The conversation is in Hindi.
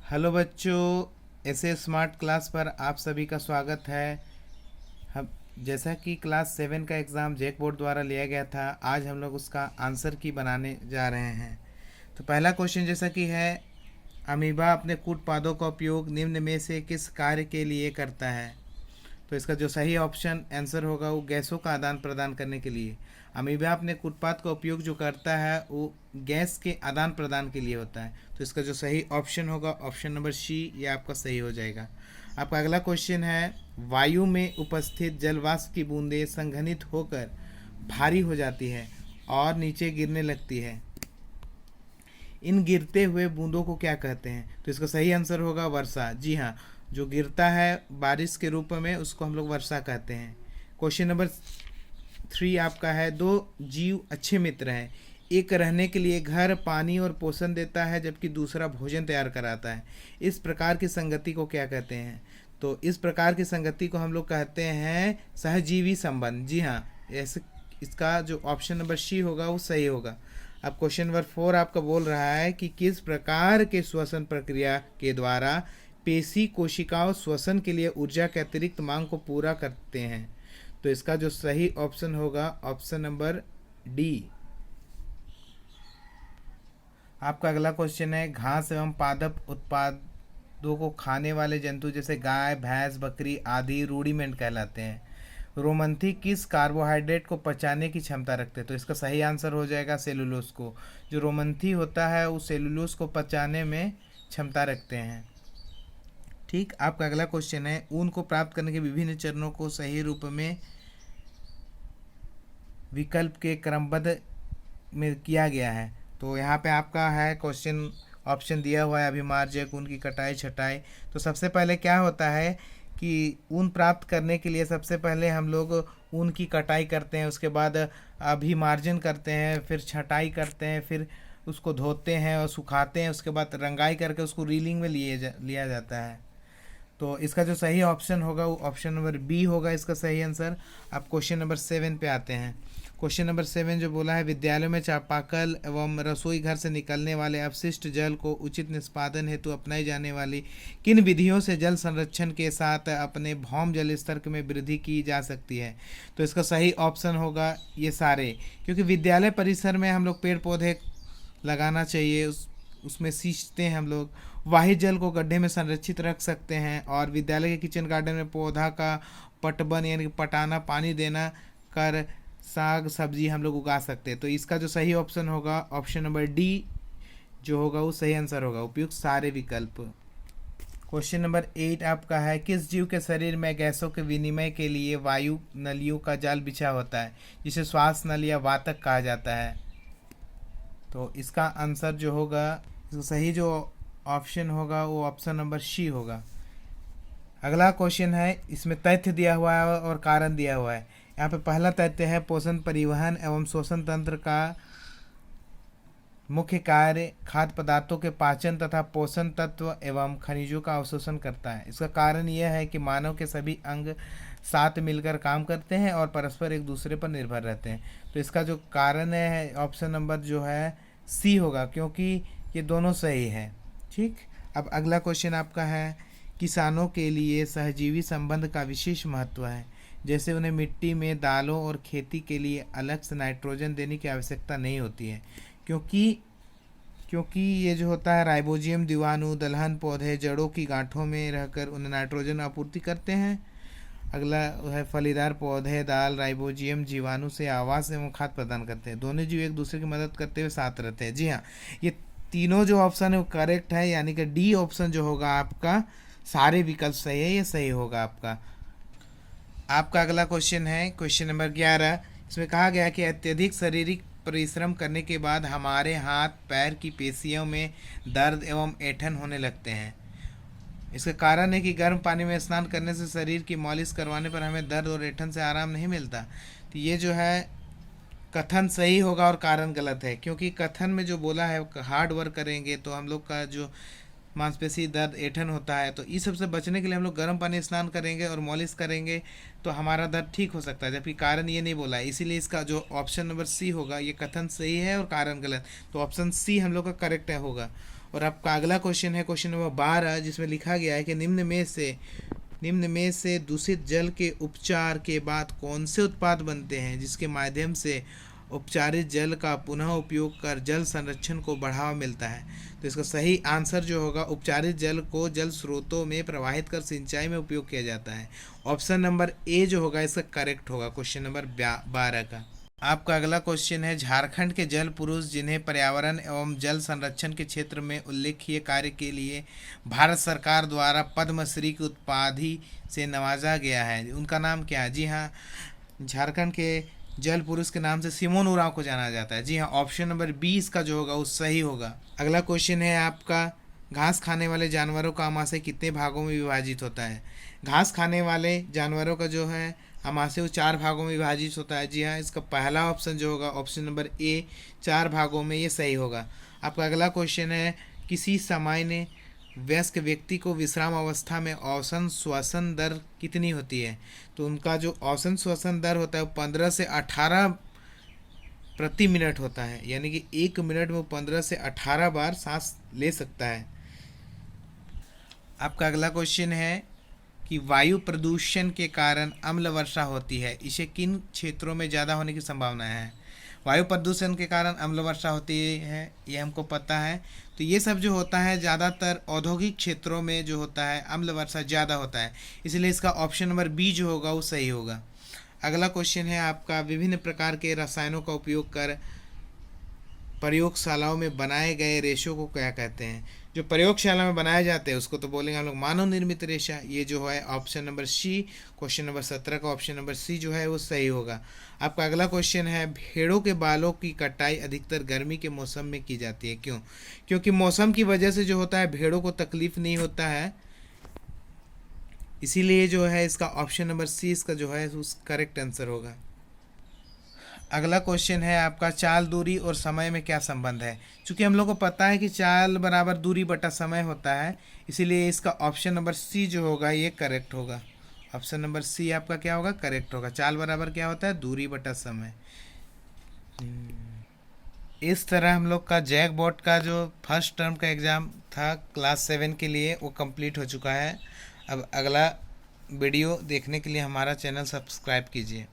हेलो बच्चों, ऐसे स्मार्ट क्लास पर आप सभी का स्वागत है। हम जैसा कि क्लास 7 का एग्ज़ाम जैक बोर्ड द्वारा लिया गया था, आज हम लोग उसका आंसर की बनाने जा रहे हैं। तो पहला क्वेश्चन जैसा कि है, अमीबा अपने कूट पादों का उपयोग निम्न में से किस कार्य के लिए करता है? तो इसका जो सही ऑप्शन आंसर होगा वो गैसों का आदान प्रदान करने के लिए। अमीबा अपने उत्पाद का उपयोग जो करता है वो गैस के आदान प्रदान के लिए होता है। तो इसका जो सही ऑप्शन होगा ऑप्शन नंबर सी, ये आपका सही हो जाएगा। आपका अगला क्वेश्चन है, वायु में उपस्थित जलवाष्प की बूंदें संघनित होकर भारी हो जाती है और नीचे गिरने लगती है। इन गिरते हुए बूंदों को क्या कहते हैं? तो इसका सही आंसर होगा वर्षा। जी हाँ, जो गिरता है बारिश के रूप में उसको हम लोग वर्षा कहते हैं। क्वेश्चन नंबर 3 आपका है, दो जीव अच्छे मित्र हैं। एक रहने के लिए घर, पानी और पोषण देता है जबकि दूसरा भोजन तैयार कराता है। इस प्रकार की संगति को क्या कहते हैं? तो इस प्रकार की संगति को हम लोग कहते हैं सहजीवी संबंध। जी हाँ, ऐसे इसका जो ऑप्शन नंबर सी होगा वो सही होगा। अब क्वेश्चन नंबर 4 आपका बोल रहा है कि किस प्रकार के श्वसन प्रक्रिया के द्वारा पेशी कोशिकाओं श्वसन के लिए ऊर्जा के अतिरिक्त मांग को पूरा करते हैं? तो इसका जो सही ऑप्शन होगा ऑप्शन नंबर डी। आपका अगला क्वेश्चन है, घास एवं पादप उत्पादों को खाने वाले जंतु जैसे गाय, भैंस, बकरी आदि रूडिमेंट कहलाते हैं। रोमंथी किस कार्बोहाइड्रेट को पचाने की क्षमता रखते हैं? तो इसका सही आंसर हो जाएगा सेलुलोज को। जो रोमंथी होता है वो सेलुलोज को पचाने में क्षमता रखते हैं। ठीक, आपका अगला क्वेश्चन है, ऊन को प्राप्त करने के विभिन्न चरणों को सही रूप में विकल्प के क्रमबद्ध में किया गया है। तो यहाँ पे आपका है क्वेश्चन ऑप्शन दिया हुआ है, अभिमार्जक, ऊन की कटाई, छटाई। तो सबसे पहले क्या होता है कि ऊन प्राप्त करने के लिए सबसे पहले हम लोग ऊन की कटाई करते हैं, उसके बाद अभिमार्जन करते हैं, फिर छटाई करते हैं, फिर उसको धोते हैं और सुखाते हैं, उसके बाद रंगाई करके उसको रीलिंग में लिया जाता है। तो इसका जो सही ऑप्शन होगा वो ऑप्शन नंबर बी होगा इसका सही आंसर। अब क्वेश्चन नंबर 7 पे आते हैं। क्वेश्चन नंबर 7 जो बोला है, विद्यालयों में चापाकल एवं रसोई घर से निकलने वाले अपशिष्ट जल को उचित निष्पादन हेतु अपनाई जाने वाली किन विधियों से जल संरक्षण के साथ अपने भौम जल स्तर में वृद्धि की जा सकती है? तो इसका सही ऑप्शन होगा ये सारे, क्योंकि विद्यालय परिसर में हम लोग पेड़ पौधे लगाना चाहिए, उसमें सींचते हैं हम लोग। वाहित जल को गड्ढे में संरक्षित रख सकते हैं और विद्यालय के किचन गार्डन में पौधा का पटवन यानी कि पटाना, पानी देना कर साग सब्जी हम लोग उगा सकते हैं। तो इसका जो सही ऑप्शन होगा ऑप्शन नंबर डी जो होगा वो सही आंसर होगा, उपयुक्त सारे विकल्प। क्वेश्चन नंबर 8 आपका है, किस जीव के शरीर में गैसों के विनिमय के लिए वायु नलियों का जाल बिछा होता है जिसे श्वास नली या वातक कहा जाता है? तो इसका आंसर जो होगा, इसका सही जो ऑप्शन होगा वो ऑप्शन नंबर सी होगा। अगला क्वेश्चन है, इसमें तथ्य दिया हुआ है और कारण दिया हुआ है। यहाँ पे पहला तथ्य है, पोषण परिवहन एवं शोषण तंत्र का मुख्य कार्य खाद्य पदार्थों के पाचन तथा पोषण तत्व एवं खनिजों का अवशोषण करता है। इसका कारण यह है कि मानव के सभी अंग साथ मिलकर काम करते हैं और परस्पर एक दूसरे पर निर्भर रहते हैं। तो इसका जो कारण है ऑप्शन नंबर जो है सी होगा, क्योंकि ये दोनों सही है। ठीक, अब अगला क्वेश्चन आपका है, किसानों के लिए सहजीवी संबंध का विशेष महत्व है, जैसे उन्हें मिट्टी में दालों और खेती के लिए अलग से नाइट्रोजन देने की आवश्यकता नहीं होती है, क्योंकि ये जो होता है राइबोजियम जीवाणु दलहन पौधे जड़ों की गांठों में रहकर उन्हें नाइट्रोजन आपूर्ति करते हैं। अगला है, फलीदार पौधे दाल राइबोजियम जीवाणु से आवास एवं खाद्य प्रदान करते हैं। दोनों जीव एक दूसरे की मदद करते हुए साथ रहते हैं। जी हाँ, ये तीनों जो ऑप्शन है वो करेक्ट है, यानी कि डी ऑप्शन जो होगा आपका सारे विकल्प सही है, ये सही होगा आपका। आपका अगला क्वेश्चन है क्वेश्चन नंबर 11। इसमें कहा गया कि अत्यधिक शारीरिक परिश्रम करने के बाद हमारे हाथ पैर की पेशियों में दर्द एवं ऐंठन होने लगते हैं। इसका कारण है कि गर्म पानी में स्नान करने से शरीर की मालिश करवाने पर हमें दर्द और ऐंठन से आराम नहीं मिलता। तो ये जो है कथन सही होगा और कारण गलत है, क्योंकि कथन में जो बोला है हार्ड वर्क करेंगे तो हम लोग का जो मांसपेशी दर्द ऐंठन होता है, तो इस सबसे बचने के लिए हम लोग गर्म पानी स्नान करेंगे और मालिश करेंगे तो हमारा दर्द ठीक हो सकता है, जबकि कारण ये नहीं बोला है। इसीलिए इसका जो ऑप्शन नंबर सी होगा ये कथन सही है और कारण गलत। तो ऑप्शन सी हम लोग का करेक्ट है होगा। और आपका अगला क्वेश्चन है क्वेश्चन नंबर 12, जिसमें लिखा गया है कि निम्न में से दूषित जल के उपचार के बाद कौन से उत्पाद बनते हैं जिसके माध्यम से उपचारित जल का पुनः उपयोग कर जल संरक्षण को बढ़ावा मिलता है। तो इसका सही आंसर जो होगा, उपचारित जल को जल स्रोतों में प्रवाहित कर सिंचाई में उपयोग किया जाता है। ऑप्शन नंबर ए जो होगा इसका करेक्ट होगा क्वेश्चन नंबर 12 का। आपका अगला क्वेश्चन है, झारखंड के जल पुरुष जिन्हें पर्यावरण एवं जल संरक्षण के क्षेत्र में उल्लेखनीय कार्य के लिए भारत सरकार द्वारा पद्मश्री की उपाधि से नवाजा गया है, उनका नाम क्या है? जी हाँ, झारखंड के जल पुरुष के नाम से सिमोन उरांव को जाना जाता है। जी हाँ, ऑप्शन नंबर 20 का जो होगा वो सही होगा। अगला क्वेश्चन है आपका, घास खाने वाले जानवरों का आमाशय कितने भागों में विभाजित होता है? घास खाने वाले जानवरों का जो है आमाशय वो 4 भागों में विभाजित होता है। जी हाँ, इसका पहला ऑप्शन जो होगा ऑप्शन नंबर ए 4 भागों में, ये सही होगा। आपका अगला क्वेश्चन है, किसी सामान्य वयस्क व्यक्ति को विश्राम अवस्था में औसत श्वसन दर कितनी होती है? तो उनका जो औसत श्वसन दर होता है वो 15 से 18 प्रति मिनट होता है, यानी कि 1 मिनट में वो 15 से 18 बार सांस ले सकता है। आपका अगला क्वेश्चन है कि वायु प्रदूषण के कारण अम्ल वर्षा होती है, इसे किन क्षेत्रों में ज़्यादा होने की संभावना है? वायु प्रदूषण के कारण अम्ल वर्षा होती है, ये हमको पता है। तो ये सब जो होता है ज़्यादातर औद्योगिक क्षेत्रों में जो होता है अम्ल वर्षा ज़्यादा होता है, इसलिए इसका ऑप्शन नंबर बी जो होगा वो सही होगा। अगला क्वेश्चन है आपका, विभिन्न प्रकार के रसायनों का उपयोग कर प्रयोगशालाओं में बनाए गए रेशों को क्या कहते हैं? जो प्रयोगशाला में बनाए जाते हैं उसको तो बोलेंगे हम लोग मानव निर्मित रेशा। ये जो है option number C, question number 17 का ऑप्शन नंबर सी जो है वो सही होगा। आपका अगला क्वेश्चन है, भेड़ों के बालों की कटाई अधिकतर गर्मी के मौसम में की जाती है, क्यों? क्योंकि मौसम की वजह से जो होता है भेड़ों को तकलीफ नहीं होता है, इसीलिए जो है इसका ऑप्शन नंबर सी इसका जो है उस करेक्ट आंसर होगा। अगला क्वेश्चन है आपका, चाल दूरी और समय में क्या संबंध है? चूँकि हम लोग को पता है कि चाल बराबर दूरी बटा समय होता है, इसीलिए इसका ऑप्शन नंबर सी जो होगा ये करेक्ट होगा। ऑप्शन नंबर सी आपका क्या होगा? करेक्ट होगा। चाल बराबर क्या होता है? दूरी बटा समय। इस तरह हम लोग का जैक बोर्ड का जो फर्स्ट टर्म का एग्ज़ाम था क्लास 7 के लिए वो कंप्लीट हो चुका है। अब अगला वीडियो देखने के लिए हमारा चैनल सब्सक्राइब कीजिए।